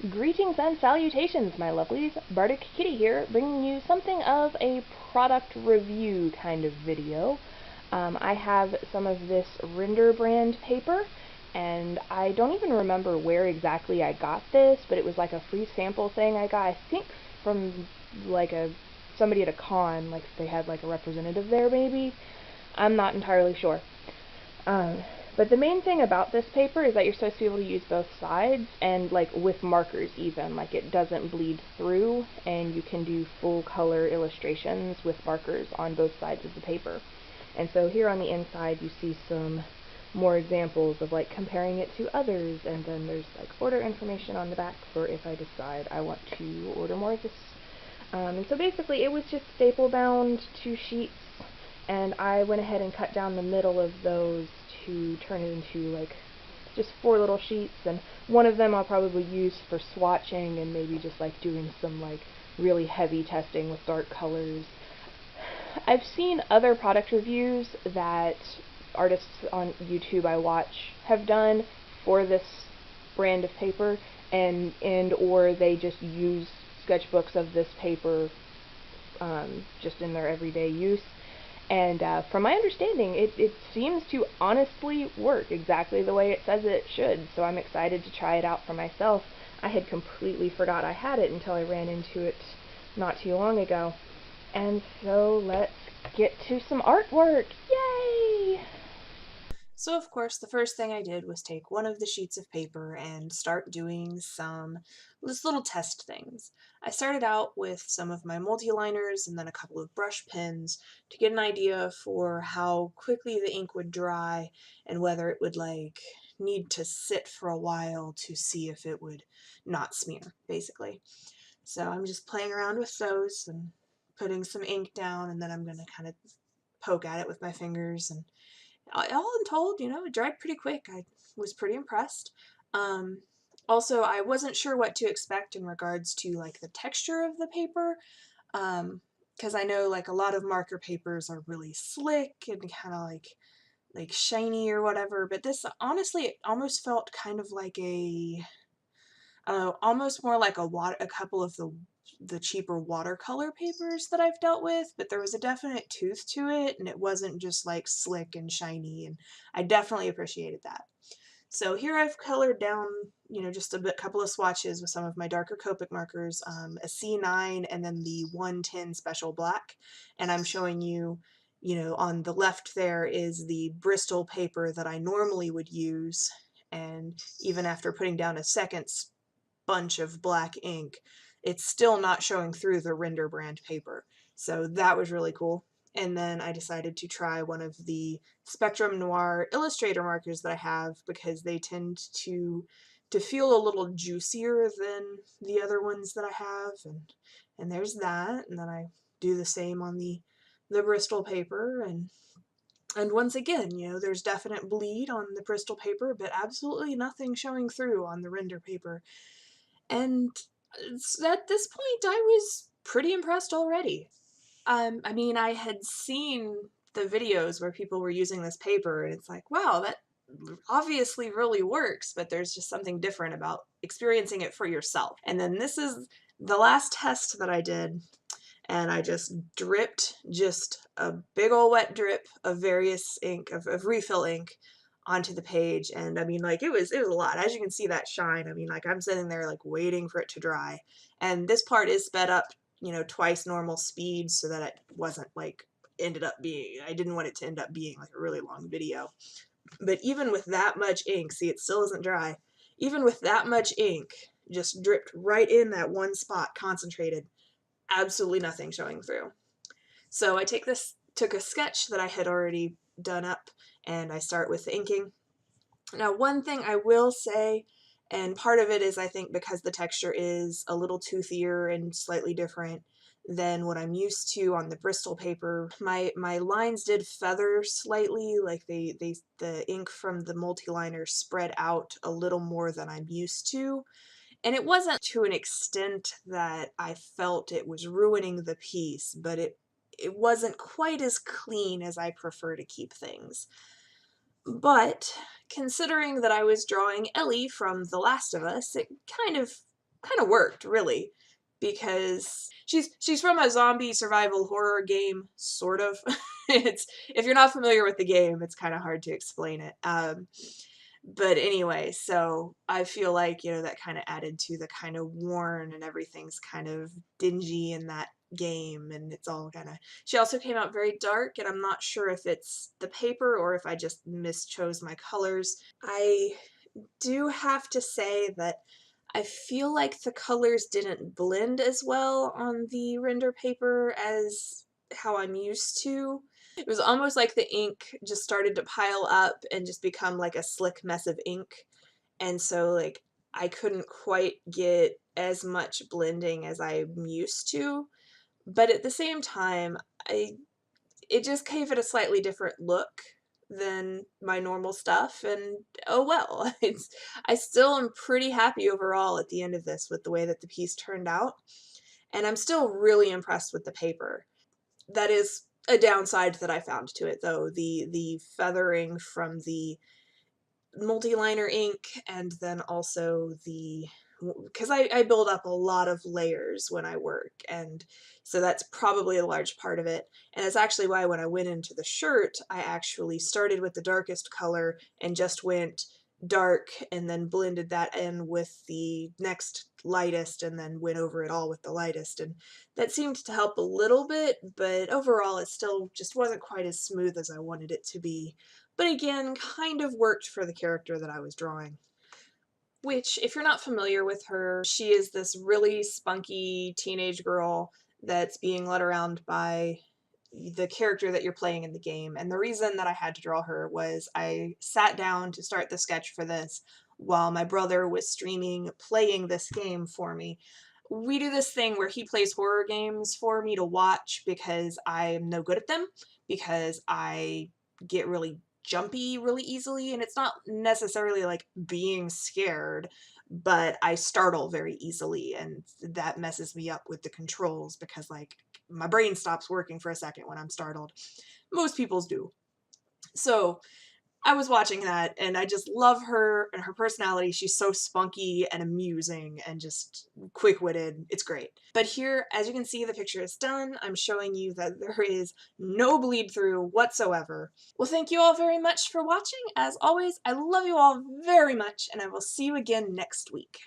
Greetings and salutations, my lovelies. Bardic Kitty here, bringing you something of a product review kind of video. I have some of this Rendr brand paper, and I don't even remember where exactly I got this, but it was like a free sample thing I got, I think from like somebody at a con, like they had like a representative there maybe. I'm not entirely sure. Um, but the main thing about this paper is that you're supposed to be able to use both sides, and like with markers even, like it doesn't bleed through, and you can do full color illustrations with markers on both sides of the paper. And so here on the inside you see some more examples of like comparing it to others, and then there's like order information on the back for if I decide I want to order more of this. And so basically it was just staple bound 2 sheets, and I went ahead and cut down the middle of those to turn it into like just 4 little sheets, and one of them I'll probably use for swatching and maybe just like doing some like really heavy testing with dark colors. I've seen other product reviews that artists on YouTube I watch have done for this brand of paper, and or they just use sketchbooks of this paper just in their everyday use. And from my understanding, it seems to honestly work exactly the way it says it should, so I'm excited to try it out for myself. I had completely forgot I had it until I ran into it not too long ago. And so let's get to some artwork! Yay! So of course, the first thing I did was take one of the sheets of paper and start doing just little test things. I started out with some of my multi-liners and then a couple of brush pens to get an idea for how quickly the ink would dry and whether it would need to sit for a while to see if it would not smear, basically. So I'm just playing around with those and putting some ink down, and then I'm going to kind of poke at it with my fingers, and all in told, it dried pretty quick. I was pretty impressed. Um, Also, I wasn't sure what to expect in regards to like the texture of the paper, because I know like a lot of marker papers are really slick and kind of like shiny or whatever. But this honestly, it almost felt kind of like almost more like a couple of the cheaper watercolor papers that I've dealt with, but there was a definite tooth to it, and it wasn't just like slick and shiny, and I definitely appreciated that. So here I've colored down, just couple of swatches with some of my darker Copic markers, a C9 and then the 110 Special Black, and I'm showing you, on the left there is the Bristol paper that I normally would use, and even after putting down a second bunch of black ink, it's still not showing through the Rendr brand paper. So that was really cool. And then I decided to try one of the Spectrum Noir Illustrator markers that I have, because they tend to feel a little juicier than the other ones that I have. And there's that. And then I do the same on the Bristol paper, and once again, there's definite bleed on the Bristol paper, but absolutely nothing showing through on the Rendr paper. And at this point, I was pretty impressed already. I mean, I had seen the videos where people were using this paper, and it's like, wow, that obviously really works, but there's just something different about experiencing it for yourself. And then this is the last test that I did, and I just dripped just a big old wet drip of various ink, of refill ink, onto the page. And I mean, like, it was a lot. As you can see, that shine, I mean, like, I'm sitting there like waiting for it to dry, and this part is sped up, twice normal speed, so that it wasn't like I didn't want it to end up being like a really long video. But even with that much ink, see, it still isn't dry. Even with that much ink just dripped right in that one spot, concentrated, absolutely nothing showing through. So I took a sketch that I had already done up, and I start with the inking. Now, one thing I will say, and part of it is I think because the texture is a little toothier and slightly different than what I'm used to on the Bristol paper, my lines did feather slightly, like the ink from the multi-liner spread out a little more than I'm used to. And it wasn't to an extent that I felt it was ruining the piece, but it wasn't quite as clean as I prefer to keep things. But considering that I was drawing Ellie from The Last of Us, it kind of kind of worked, really, because she's from a zombie survival horror game, sort of. It's, if you're not familiar with the game, it's kind of hard to explain it. But anyway, so I feel like, you know, that kind of added to the kind of worn, and everything's kind of dingy in that game, and it's all kind of, she also came out very dark, and I'm not sure if it's the paper or if I just mischose my colors. I do have to say that I feel like the colors didn't blend as well on the Rendr paper as how I'm used to. It was almost like the ink just started to pile up and just become like a slick mess of ink. And so like I couldn't quite get as much blending as I'm used to. But at the same time, it just gave it a slightly different look than my normal stuff, and oh well. I still am pretty happy overall at the end of this with the way that the piece turned out, and I'm still really impressed with the paper. That is a downside that I found to it, though, the feathering from the multi-liner ink, and then also because I build up a lot of layers when I work, and so that's probably a large part of it. And it's actually why when I went into the shirt, I actually started with the darkest color and just went dark and then blended that in with the next lightest and then went over it all with the lightest, and that seemed to help a little bit, but overall it still just wasn't quite as smooth as I wanted it to be. But again, kind of worked for the character that I was drawing. Which, if you're not familiar with her, she is this really spunky teenage girl that's being led around by the character that you're playing in the game. And the reason that I had to draw her was I sat down to start the sketch for this while my brother was streaming playing this game for me. We do this thing where he plays horror games for me to watch because I'm no good at them, because I get really jumpy really easily, and it's not necessarily like being scared, but I startle very easily, and that messes me up with the controls because like my brain stops working for a second when I'm startled. Most people's do. So I was watching that, and I just love her and her personality. She's so spunky and amusing and just quick-witted. It's great. But here, as you can see, the picture is done. I'm showing you that there is no bleed through whatsoever. Well, thank you all very much for watching. As always, I love you all very much, and I will see you again next week.